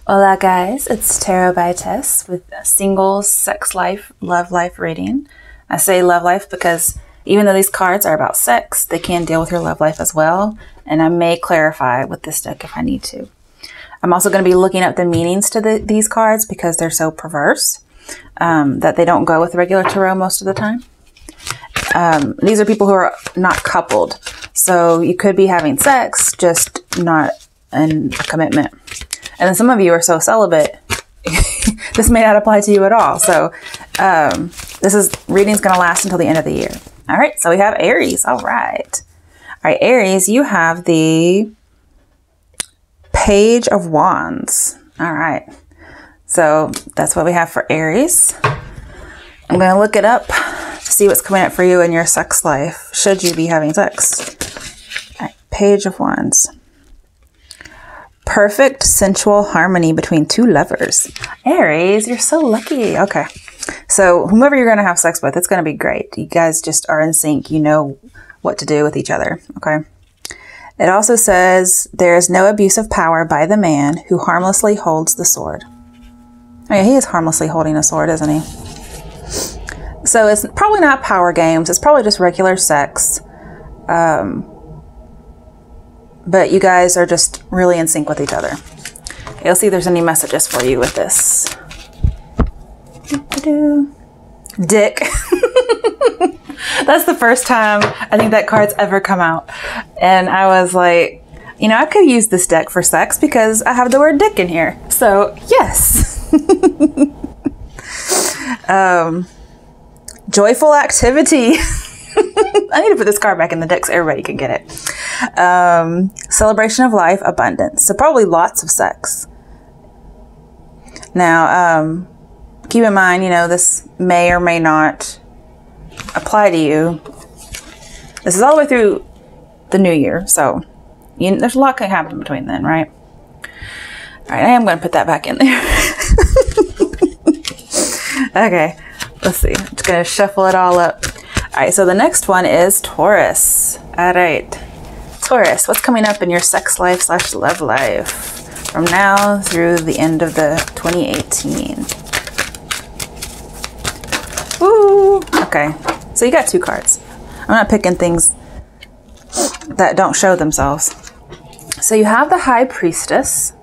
Hola guys, it's Tarot by Tess with a single sex life, love life reading. I say love life because even though these cards are about sex, they can deal with your love life as well. And I may clarify with this deck if I need to. I'm also going to be looking up the meanings to these cards because they're so perverse that they don't go with regular tarot most of the time. These are people who are not coupled. So you could be having sex, just not in a commitment. And then some of you are so celibate, this may not apply to you at all. So reading's going to last until the end of the year. All right, so we have Aries. All right. All right, Aries, you have the Page of Wands. All right. So that's what we have for Aries. I'm going to look it up to see what's coming up for you in your sex life, should you be having sex. All right, Page of Wands. Perfect sensual harmony between two lovers. Aries, you're so lucky. Okay. So whomever you're going to have sex with, it's going to be great. You guys just are in sync. You know what to do with each other. Okay. It also says there is no abuse of power by the man who harmlessly holds the sword. Oh yeah, he is harmlessly holding a sword, isn't he? So it's probably not power games. It's probably just regular sex. But you guys are just really in sync with each other. Okay, let's see if there's any messages for you with this. Dick. That's the first time I think that card's ever come out. And I was like, you know, I could use this deck for sex because I have the word dick in here. So, yes. Joyful activity. I need to put this card back in the deck so everybody can get it. Celebration of life, abundance. So probably lots of sex. Now, keep in mind, you know, this may or may not apply to you. This is all the way through the new year. So there's a lot can happen between then, right? All right, I am going to put that back in there. Okay, let's see. I'm just going to shuffle it all up. All right, so the next one is Taurus. All right, Taurus, what's coming up in your sex life / love life from now through the end of the 2018? Woo! Okay, so you got two cards. I'm not picking things that don't show themselves. So you have the High Priestess.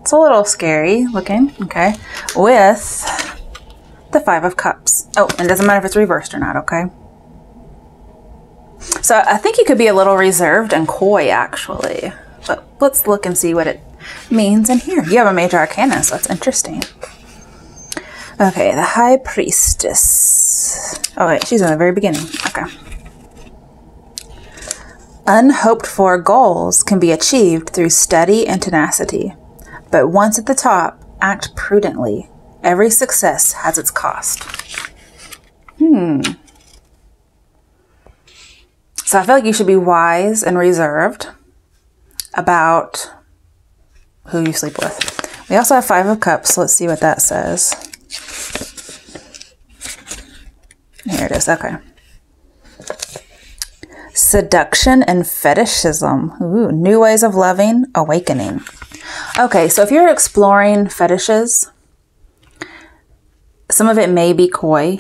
It's a little scary looking, okay, with the Five of Cups. Oh, and it doesn't matter if it's reversed or not, okay? So I think you could be a little reserved and coy, actually. But let's look and see what it means in here. You have a major arcana, so that's interesting. Okay, the High Priestess. Oh, wait, she's in the very beginning. Okay. Unhoped for goals can be achieved through study and tenacity. But once at the top, act prudently. Every success has its cost. So I feel like you should be wise and reserved about who you sleep with. We also have Five of Cups. So let's see what that says. Here it is. Okay. Seduction and fetishism. Ooh, new ways of loving, awakening. Okay, so if you're exploring fetishes, some of it may be coy,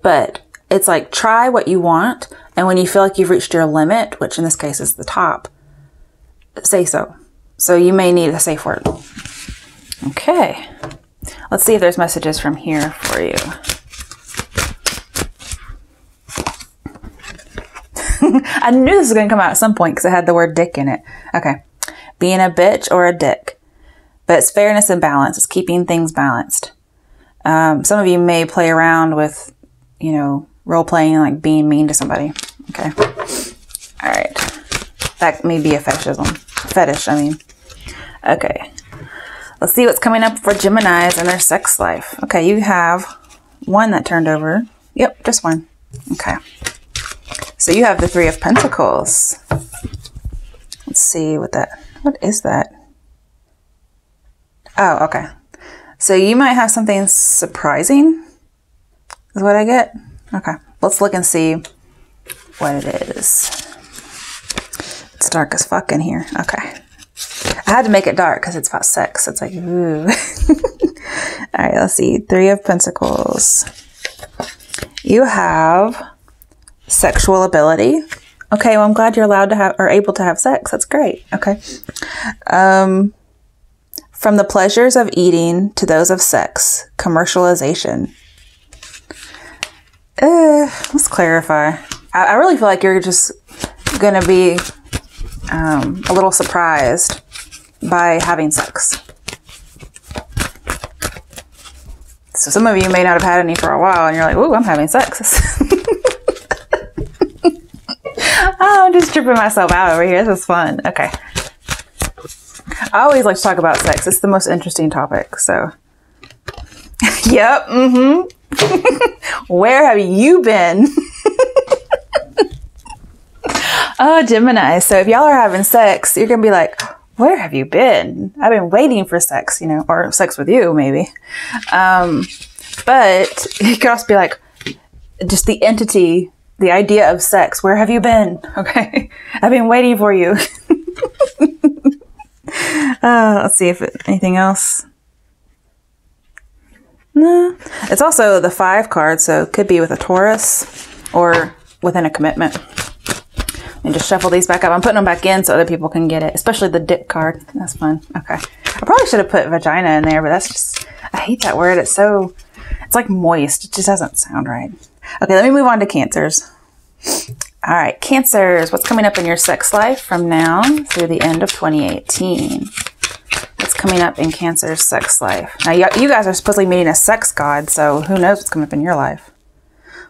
but it's like try what you want. And when you feel like you've reached your limit, which in this case is the top, say so. So you may need a safe word. Okay. Let's see if there's messages from here for you. I knew this was going to come out at some point because it had the word dick in it. Okay. Being a bitch or a dick. But it's fairness and balance. It's keeping things balanced. Some of you may play around with, you know, role-playing, like being mean to somebody. Okay. All right. That may be a fetishism. Fetish, I mean. Okay. Let's see what's coming up for Geminis and their sex life. Okay, you have one that turned over. Yep, just one. Okay. So you have the Three of Pentacles. Let's see what is that? Oh, okay. So you might have something surprising, is what I get. Okay, let's look and see what it is. It's dark as fuck in here. Okay. I had to make it dark because it's about sex. It's like, ooh. All right, let's see. 3 of Pentacles. You have sexual ability. Okay, well, I'm glad you're allowed to have, or able to have sex. That's great. Okay. From the pleasures of eating to those of sex, commercialization. Let's clarify. I really feel like you're just going to be a little surprised by having sex. So some of you may not have had any for a while and you're like, ooh, I'm having sex. Oh, I'm just tripping myself out over here. This is fun. Okay. I always like to talk about sex. It's the most interesting topic. So, yep. Where have you been? Oh, Gemini. So if y'all are having sex, you're going to be like, where have you been? I've been waiting for sex, you know, or sex with you, maybe. But it could also be like, just the entity, the idea of sex. Where have you been? Okay. I've been waiting for you. Let's see if anything else. No. It's also the 5 card, so it could be with a Taurus or within a commitment. And just shuffle these back up. I'm putting them back in so other people can get it, especially the dick card. That's fun. Okay. I probably should have put vagina in there, but that's just, I hate that word. It's so, it's like moist. It just doesn't sound right. Okay, let me move on to Cancers. All right, Cancers, what's coming up in your sex life from now through the end of 2018? What's coming up in Cancer's sex life? Now, you guys are supposedly meeting a sex god, so who knows what's coming up in your life?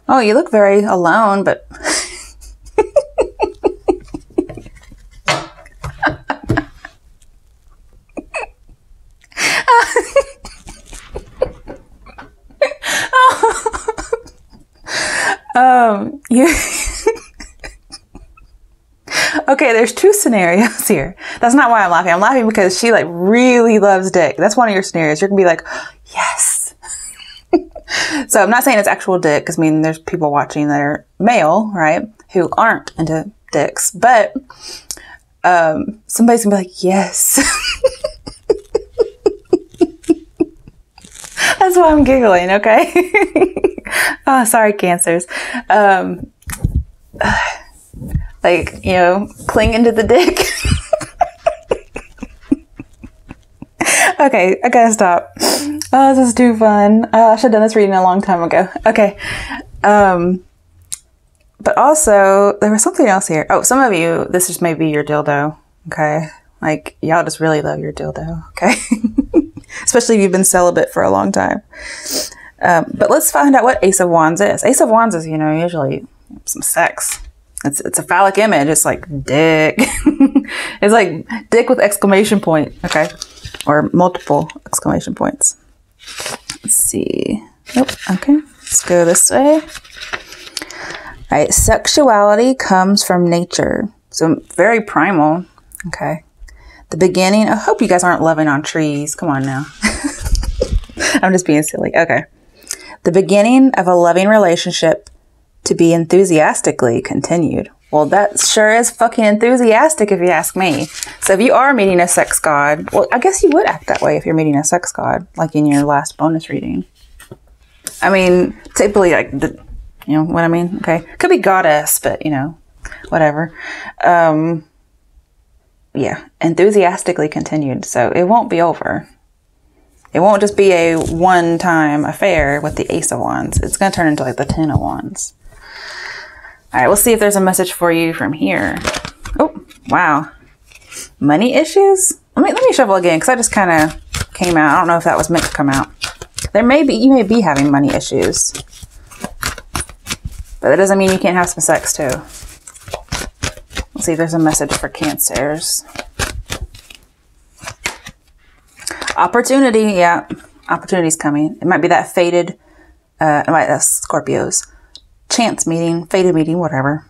Oh, you look very alone, but... Okay, there's 2 scenarios here. That's not why I'm laughing. I'm laughing because she like really loves dick. That's one of your scenarios. You're gonna be like, yes. So I'm not saying it's actual dick because I mean there's people watching that are male, right, who aren't into dicks, but somebody's gonna be like, yes. That's why I'm giggling, okay? Oh, sorry, Cancers. Like, you know, cling to the dick. Okay, I gotta stop. Oh, this is too fun. I should have done this reading a long time ago. Okay. But also, there was something else here. Oh, some of you, this just may be your dildo. Okay. Like, y'all just really love your dildo. Okay. Especially if you've been celibate for a long time. But let's find out what Ace of Wands is. Ace of Wands is, you know, usually some sex. It's a phallic image. It's like dick. It's like dick with exclamation point. Okay. Or multiple exclamation points. Let's see. Nope. Okay. Let's go this way. All right. Sexuality comes from nature. So very primal. Okay. The beginning. I hope you guys aren't loving on trees. Come on now. I'm just being silly. Okay. The beginning of a loving relationship to be enthusiastically continued. Well, that sure is fucking enthusiastic if you ask me. So if you are meeting a sex god, well, I guess you would act that way if you're meeting a sex god, like in your last bonus reading. I mean, typically, like, you know what I mean? Okay. Could be goddess, but, you know, whatever. Yeah, enthusiastically continued. So it won't be over. It won't just be a one-time affair with the Ace of Wands. It's going to turn into like the 10 of Wands. All right, we'll see if there's a message for you from here. Oh, wow. Money issues? Let me shuffle again because I just kind of came out. I don't know if that was meant to come out. You may be having money issues. But that doesn't mean you can't have some sex too. Let's see if there's a message for Cancers. Opportunity, yeah. Opportunity's coming. It might be that fated, that's Scorpios. Chance meeting, fated meeting, whatever.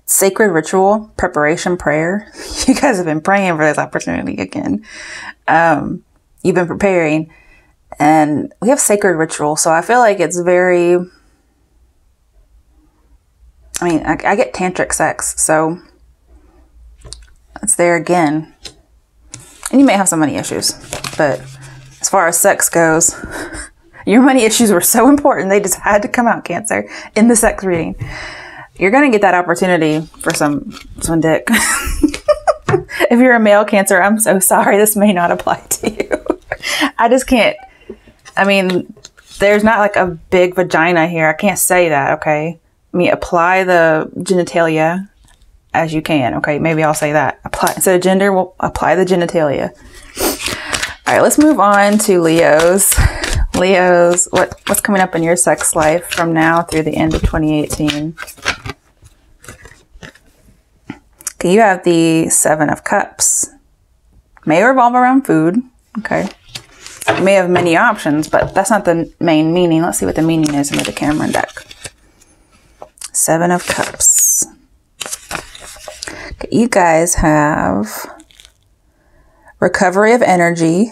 Sacred ritual, preparation, prayer. You guys have been praying for this opportunity again. You've been preparing. And we have sacred ritual. So I feel like it's very... I mean, I get tantric sex. So it's there again. And you may have some money issues, but as far as sex goes, your money issues were so important. They just had to come out, Cancer, in the sex reading. You're going to get that opportunity for some dick. If you're a male Cancer, I'm so sorry. This may not apply to you. I just can't. I mean, there's not like a big vagina here. I can't say that, okay? I mean, apply the genitalia as you can, okay? Maybe I'll say that. Apply, instead of gender, we'll apply the genitalia. All right, let's move on to Leos. Leos, what's coming up in your sex life from now through the end of 2018? Okay, you have the Seven of Cups. May revolve around food, okay? You may have many options, but that's not the main meaning. Let's see what the meaning is in the Cameron deck. Seven of Cups. Okay, you guys have recovery of energy.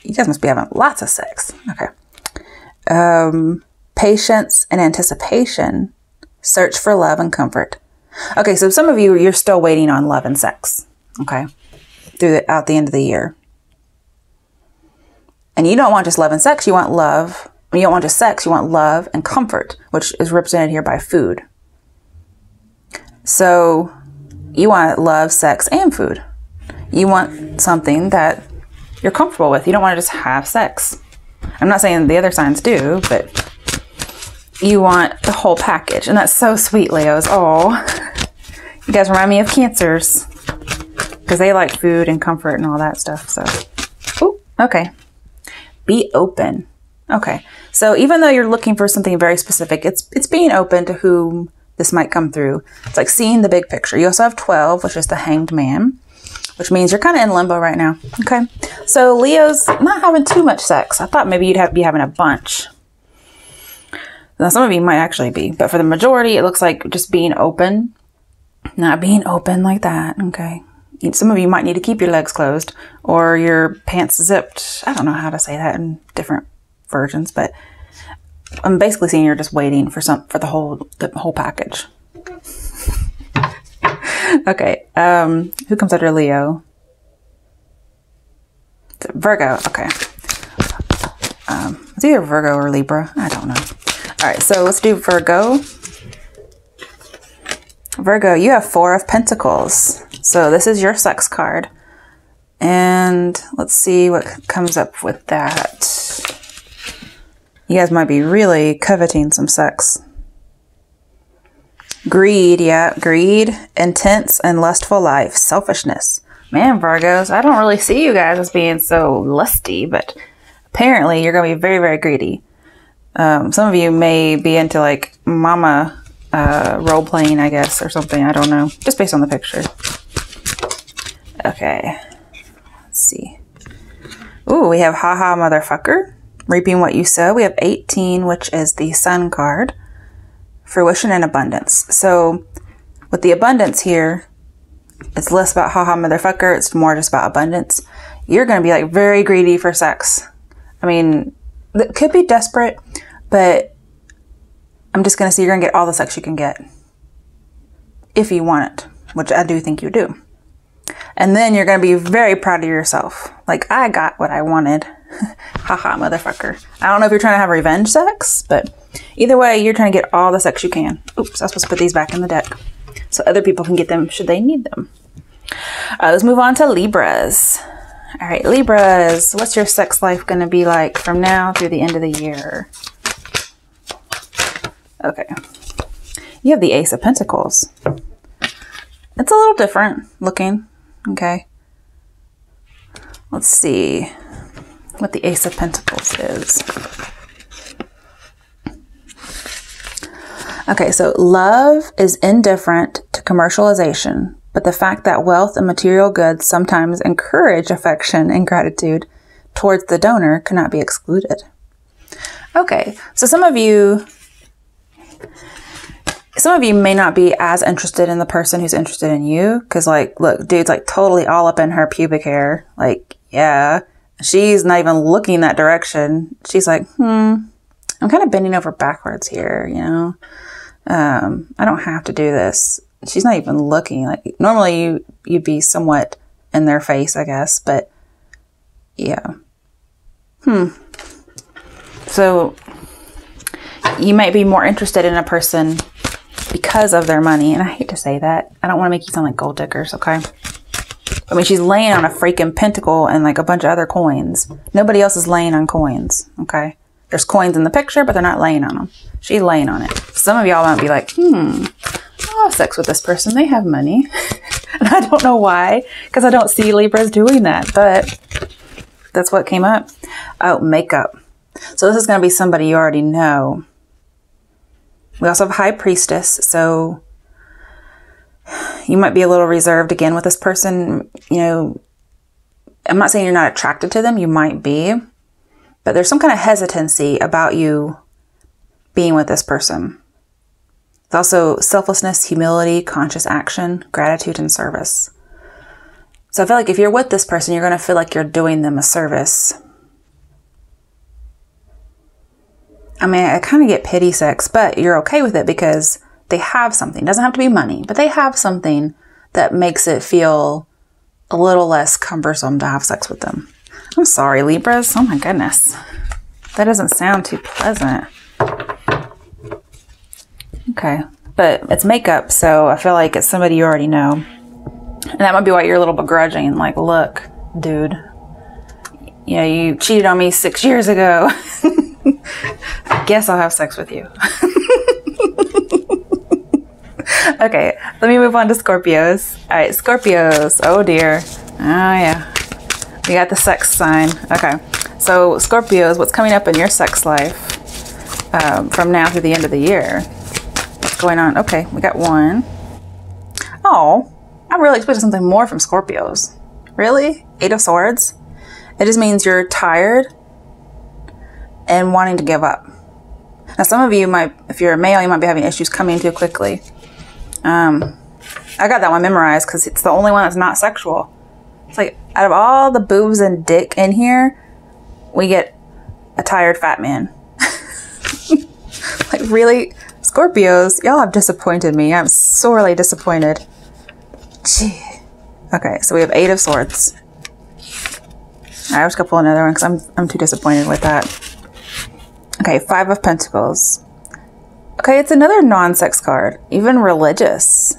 You guys must be having lots of sex. Okay. Patience and anticipation. Search for love and comfort. Okay, so some of you, you're still waiting on love and sex. Okay. Throughout the end of the year. And you don't want just love and sex. You want love. You don't want just sex. You want love and comfort, which is represented here by food. So you want love, sex, and food. You want something that you're comfortable with. You don't want to just have sex. I'm not saying the other signs do, but you want the whole package. And that's so sweet, Leos. Oh, you guys remind me of Cancers because they like food and comfort and all that stuff. So, ooh, okay. Be open. Okay. So even though you're looking for something very specific, it's being open to whom this might come through. It's like seeing the big picture. You also have 12, which is the Hanged Man, which means you're kind of in limbo right now. Okay. So Leo's not having too much sex. I thought maybe you'd be having a bunch. Now, some of you might actually be, but for the majority, it looks like just being open, not being open like that. Okay. Some of you might need to keep your legs closed or your pants zipped. I don't know how to say that in different versions, but I'm basically seeing you're just waiting for the whole package. Okay. Who comes under Leo? Virgo. Okay. It's either Virgo or Libra. I don't know. All right. So let's do Virgo. Virgo, you have 4 of Pentacles. So this is your sex card. And let's see what comes up with that. You guys might be really coveting some sex. Greed, yeah, greed, intense and lustful life, selfishness. Man, Virgos, I don't really see you guys as being so lusty, but apparently you're going to be very, very greedy. Some of you may be into like mama role playing, I guess, or something. I don't know. Just based on the picture. Okay. Let's see. Ooh, we have haha motherfucker. Reaping what you sow. We have 18, which is the Sun card. Fruition and abundance. So with the abundance here, it's less about haha motherfucker. It's more just about abundance. You're going to be like very greedy for sex. I mean, it could be desperate, but I'm just going to say you're going to get all the sex you can get. If you want it, which I do think you do. And then you're going to be very proud of yourself. Like, I got what I wanted. Haha, motherfucker. I don't know if you're trying to have revenge sex, but either way, you're trying to get all the sex you can. Oops, I was supposed to put these back in the deck so other people can get them should they need them. Let's move on to Libras. All right, Libras, what's your sex life going to be like from now through the end of the year? Okay. You have the Ace of Pentacles. It's a little different looking. Okay. Let's see what the Ace of Pentacles is. Okay, so love is indifferent to commercialization, but the fact that wealth and material goods sometimes encourage affection and gratitude towards the donor cannot be excluded. Okay, so some of you may not be as interested in the person who's interested in you. Because, like, look, dude's, like, totally all up in her pubic hair. Like, yeah. She's not even looking that direction. She's like, I'm kind of bending over backwards here, you know. I don't have to do this. She's not even looking. Like, normally you'd be somewhat in their face, I guess. But Yeah. So you might be more interested in a person because of their money. And I hate to say that. I don't want to make you sound like gold diggers, okay? I mean, she's laying on a freaking pentacle and like a bunch of other coins. Nobody else is laying on coins, okay? There's coins in the picture, but they're not laying on them. She's laying on it. Some of y'all might be like, I'll have sex with this person. They have money. And I don't know why, because I don't see Libras doing that, but that's what came up. Oh, makeup. So this is going to be somebody you already know. We also have High Priestess, so you might be a little reserved again with this person. You know, I'm not saying you're not attracted to them. You might be, but there's some kind of hesitancy about you being with this person. It's also selflessness, humility, conscious action, gratitude, and service. So I feel like if you're with this person, you're going to feel like you're doing them a service. I mean, I kind of get pity sex, but you're okay with it because they have something. It doesn't have to be money, but they have something that makes it feel a little less cumbersome to have sex with them. I'm sorry, Libras. Oh my goodness. That doesn't sound too pleasant. Okay, but it's makeup, so I feel like it's somebody you already know. And that might be why you're a little begrudging. Like, look, dude, you know, you cheated on me 6 years ago. I guess I'll have sex with you. Okay, let me move on to Scorpios. All right, Scorpios. Oh dear. Oh yeah. We got the sex sign. Okay, so Scorpios, what's coming up in your sex life from now through the end of the year? What's going on? Okay, we got one. Oh, I really expected something more from Scorpios. Really? 8 of Swords? It just means you're tired and wanting to give up. Now, some of you might, if you're a male, you might be having issues coming too quickly. I got that one memorized because it's the only one that's not sexual. It's like, out of all the boobs and dick in here, we get a tired fat man. Like, really? Scorpios, y'all have disappointed me. I'm sorely disappointed. Gee. Okay, so we have 8 of Swords. I was gonna pull another one because I'm too disappointed with that. Okay, 5 of Pentacles. Okay, it's another non-sex card. Even religious.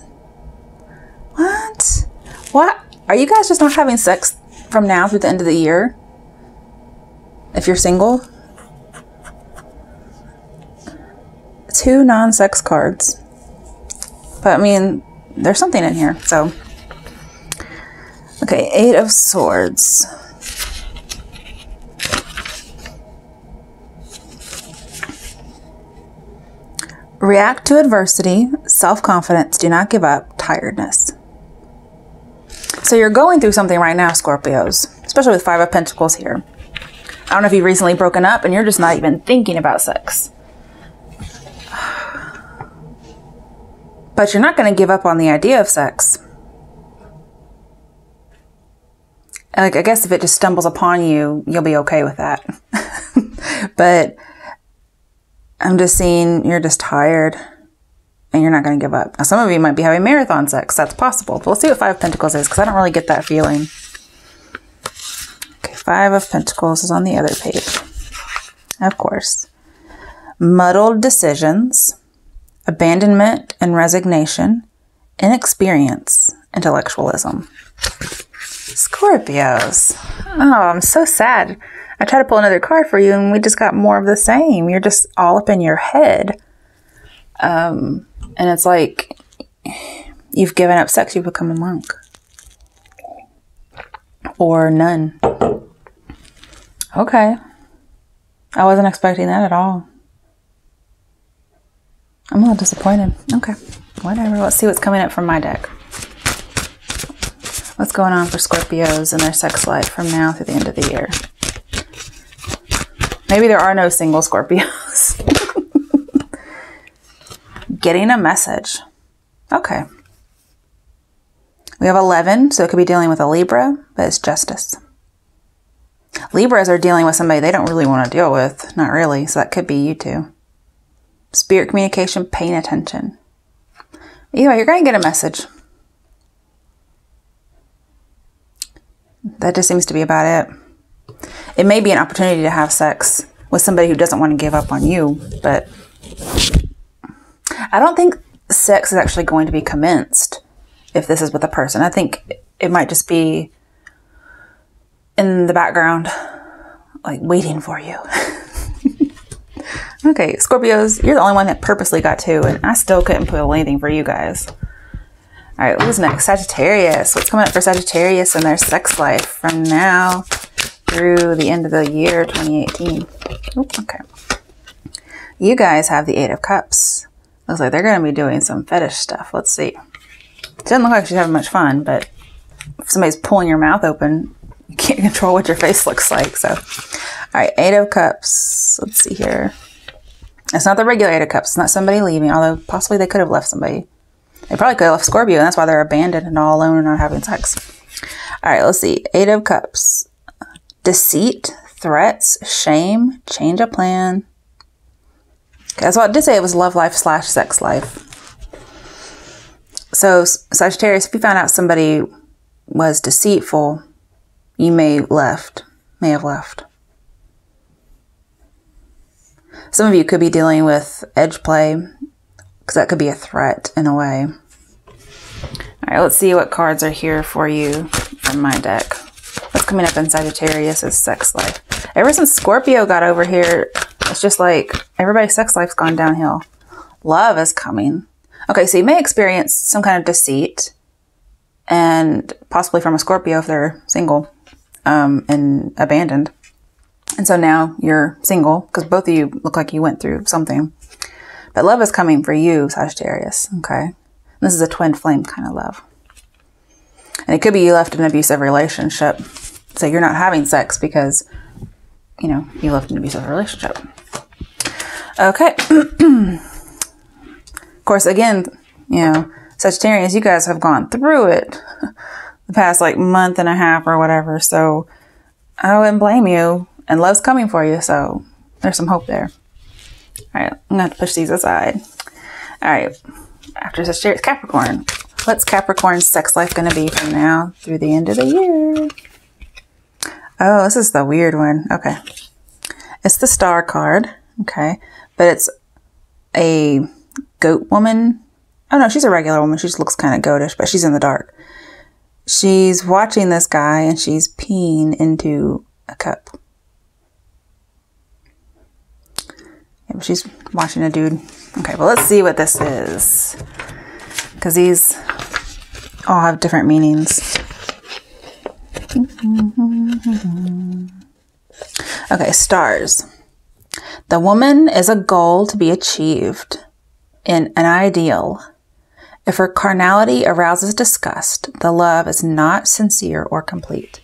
What? What? Are you guys just not having sex from now through the end of the year? If you're single? 2 non-sex cards. But I mean, there's something in here, so. Okay, 8 of Swords. React to adversity, self-confidence, do not give up, tiredness. So you're going through something right now, Scorpios, especially with 5 of Pentacles here. I don't know if you've recently broken up and you're just not even thinking about sex. But you're not going to give up on the idea of sex. Like, I guess if it just stumbles upon you, you'll be okay with that. But I'm just seeing you're just tired and you're not going to give up. Now, some of you might be having marathon sex. That's possible. But let's see what 5 of Pentacles is because I don't really get that feeling. Okay, 5 of Pentacles is on the other page. Of course. Muddled decisions, abandonment and resignation, inexperience, intellectualism. Scorpios. Oh, I'm so sad. I tried to pull another card for you and we just got more of the same. You're just all up in your head. And it's like you've given up sex, you've become a monk. Or none. Okay. I wasn't expecting that at all. I'm a little disappointed. Okay. Whatever. Let's see what's coming up from my deck. What's going on for Scorpios in their sex life from now through the end of the year? Maybe there are no single Scorpios. Getting a message. Okay. We have 11, so it could be dealing with a Libra, but it's justice. Libras are dealing with somebody they don't really want to deal with. Not really, so that could be you too. Spirit communication, paying attention. Either way, you're going to get a message. That just seems to be about it. It may be an opportunity to have sex with somebody who doesn't want to give up on you, but I don't think sex is actually going to be commenced if this is with a person. I think it might just be in the background, like waiting for you. Okay, Scorpios, you're the only one that purposely got 2, and I still couldn't pull anything for you guys. All right, who's next? Sagittarius. What's coming up for Sagittarius and their sex life from now through the end of the year 2018? Ooh, okay. You guys have the 8 of Cups. Looks like they're going to be doing some fetish stuff. Let's see. It doesn't look like she's having much fun, but if somebody's pulling your mouth open, you can't control what your face looks like. So, all right, 8 of Cups. Let's see here. It's not the regular 8 of Cups. It's not somebody leaving, although possibly they could have left somebody. They probably could have left Scorpio, and that's why they're abandoned and all alone and not having sex. All right, let's see. 8 of Cups. Deceit, threats, shame, change of plan. Okay, that's what I did say. It was love life / sex life. So, Sagittarius, if you found out somebody was deceitful, you may have left. Some of you could be dealing with edge play, because that could be a threat in a way. All right, let's see what cards are here for you from my deck. What's coming up in Sagittarius' sex life? Ever since Scorpio got over here, it's just like everybody's sex life's gone downhill. Love is coming. Okay, so you may experience some kind of deceit, and possibly from a Scorpio if they're single and abandoned. And so now you're single, because both of you look like you went through something. But love is coming for you, Sagittarius, okay? This is a twin flame kind of love. And it could be you left an abusive relationship. So you're not having sex because, you know, you left an abusive relationship. Okay. Of course, again, you know, Sagittarius, you guys have gone through it the past like month and a half or whatever. So I wouldn't blame you. And love's coming for you, so there's some hope there. All right, I'm going to have to push these aside. All right, after Sagittarius, Capricorn. What's Capricorn's sex life going to be from now through the end of the year? Oh, this is the weird one. Okay. It's the Star card. Okay. But it's a goat woman. Oh, no, she's a regular woman. She just looks kind of goatish, but she's in the dark. She's watching this guy, and she's peeing into a cup. Yeah, she's watching a dude. Okay, well, let's see what this is. Because these all have different meanings. Okay, stars. The woman is a goal to be achieved in an ideal. If her carnality arouses disgust, the love is not sincere or complete.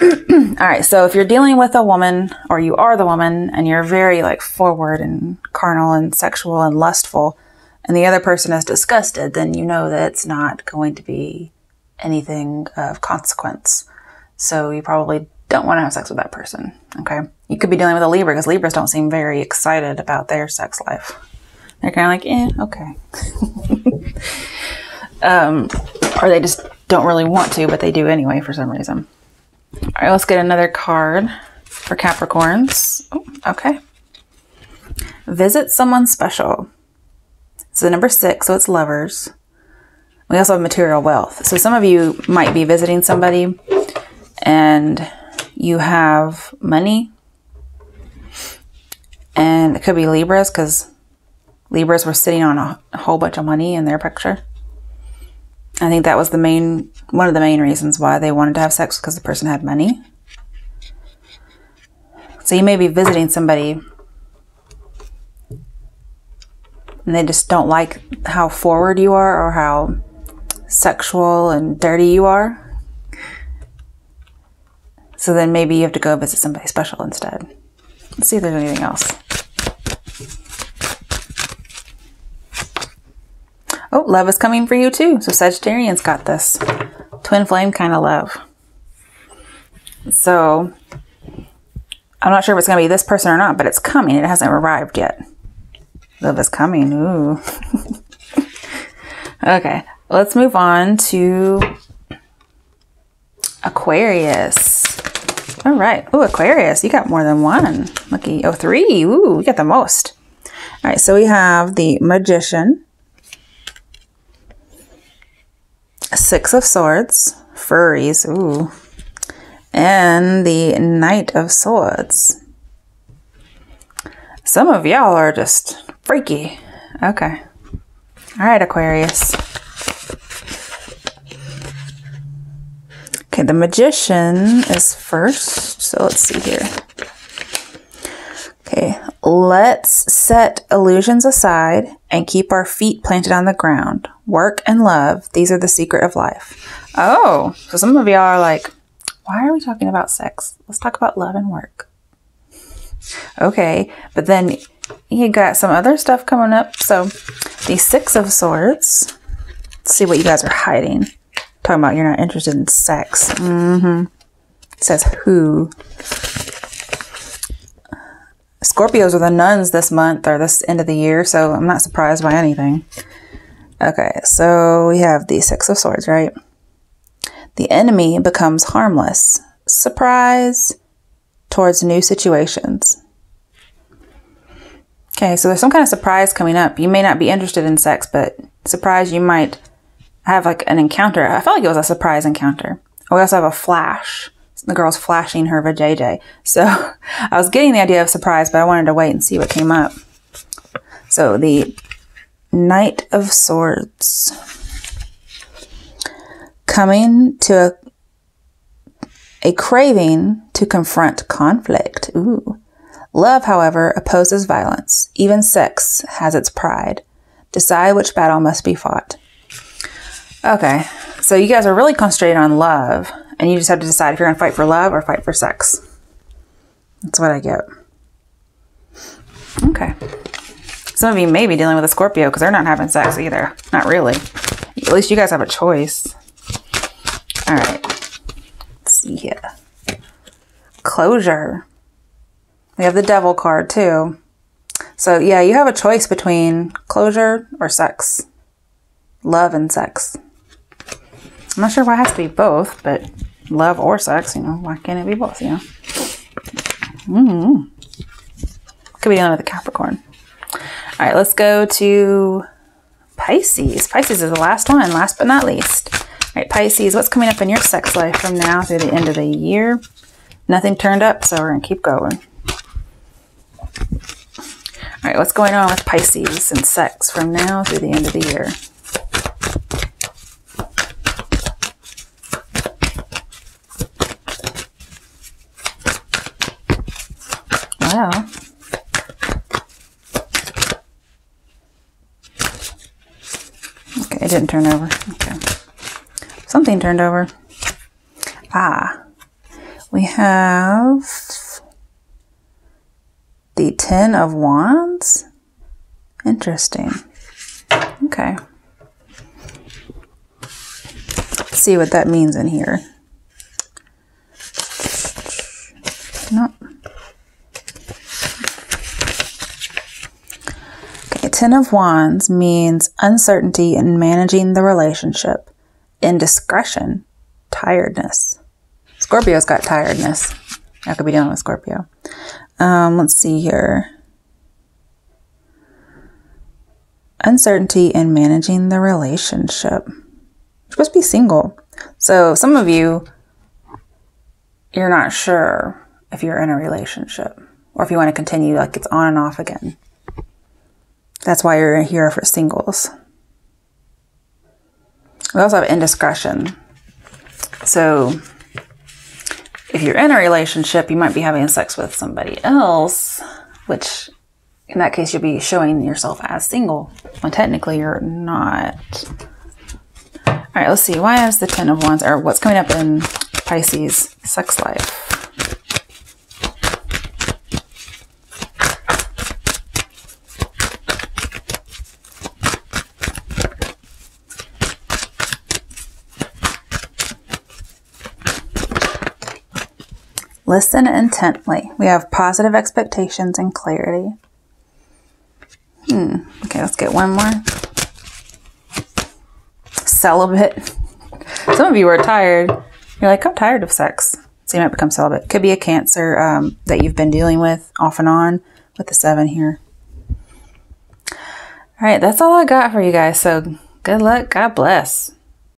All right, so if you're dealing with a woman, or you are the woman, and you're very like forward and carnal and sexual and lustful, and the other person is disgusted, then you know that it's not going to be anything of consequence. So you probably don't want to have sex with that person, okay? You could be dealing with a Libra, because Libras don't seem very excited about their sex life. They're kind of like, okay. Or they just don't really want to, but they do anyway for some reason. All right, let's get another card for Capricorns. Oh, okay. Visit someone special. It's the number 6, so it's lovers. We also have material wealth. So some of you might be visiting somebody and you have money. And it could be Libras, because Libras were sitting on a whole bunch of money in their picture. I think that was one of the main reasons why they wanted to have sex, because the person had money. So you may be visiting somebody and they just don't like how forward you are or how sexual and dirty you are. So then maybe you have to go visit somebody special instead. Let's see if there's anything else. Oh, love is coming for you too. So Sagittarians got this. Twin flame kind of love. So I'm not sure if it's going to be this person or not, but it's coming. It hasn't arrived yet. Love is coming. Ooh. Okay, let's move on to Aquarius. All right. Ooh, Aquarius, you got more than one. Lucky. Oh, 3. Ooh, you got the most. All right, so we have the Magician, 6 of Swords, furries, ooh, and the Knight of Swords. Some of y'all are just freaky. Okay. All right, Aquarius. Okay, the Magician is first, so let's see here. Okay, let's set illusions aside and keep our feet planted on the ground. Work and love, these are the secret of life. Oh, so some of y'all are like, why are we talking about sex? Let's talk about love and work. Okay, but then you got some other stuff coming up. So the 6 of Swords, let's see what you guys are hiding. Talking about you're not interested in sex. It says who? Scorpios are the nuns this month or this end of the year, so I'm not surprised by anything. Okay, so we have the 6 of Swords, right? The enemy becomes harmless. Surprise towards new situations. Okay, so there's some kind of surprise coming up. You may not be interested in sex, but surprise, you might have like an encounter. I felt like it was a surprise encounter. We also have a flash. The girl's flashing her vajayjay. So I was getting the idea of surprise, but I wanted to wait and see what came up. So the Knight of Swords. Coming to a craving to confront conflict. Ooh. Love, however, opposes violence. Even sex has its pride. Decide which battle must be fought. Okay, so you guys are really concentrated on love, and you just have to decide if you're going to fight for love or fight for sex. That's what I get. Okay. Some of you may be dealing with a Scorpio because they're not having sex either. Not really. At least you guys have a choice. All right. Let's see here. Closure. We have the Devil card too. So yeah, you have a choice between closure or sex. Love and sex. I'm not sure why it has to be both, but love or sex, you know, why can't it be both, you know? Could be dealing with a Capricorn. All right, let's go to Pisces. Pisces is the last one, last but not least. All right, Pisces, what's coming up in your sex life from now through the end of the year? Nothing turned up, so we're going to keep going. All right, what's going on with Pisces and sex from now through the end of the year? Wow. Okay, it didn't turn over. Okay. Something turned over. Ah. We have the 10 of Wands. Interesting. Okay. Let's see what that means in here. Nope. 10 of Wands means uncertainty in managing the relationship, indiscretion, tiredness. Scorpio's got tiredness. I could be dealing with Scorpio. Let's see here. Uncertainty in managing the relationship. You're supposed to be single. So some of you, you're not sure if you're in a relationship or if you want to continue, like it's on and off again. That's why you're here for singles. We also have indiscretion. So if you're in a relationship, you might be having sex with somebody else, which in that case, you'll be showing yourself as single when technically you're not. All right, let's see. Why is the 10 of Wands, or what's coming up in Pisces sex life? Listen intently. We have positive expectations and clarity. Okay, let's get one more. Celibate. Some of you are tired. You're like, I'm tired of sex. It's So you might become celibate. Could be a Cancer that you've been dealing with off and on with the 7 here. All right, that's all I got for you guys. So good luck. God bless.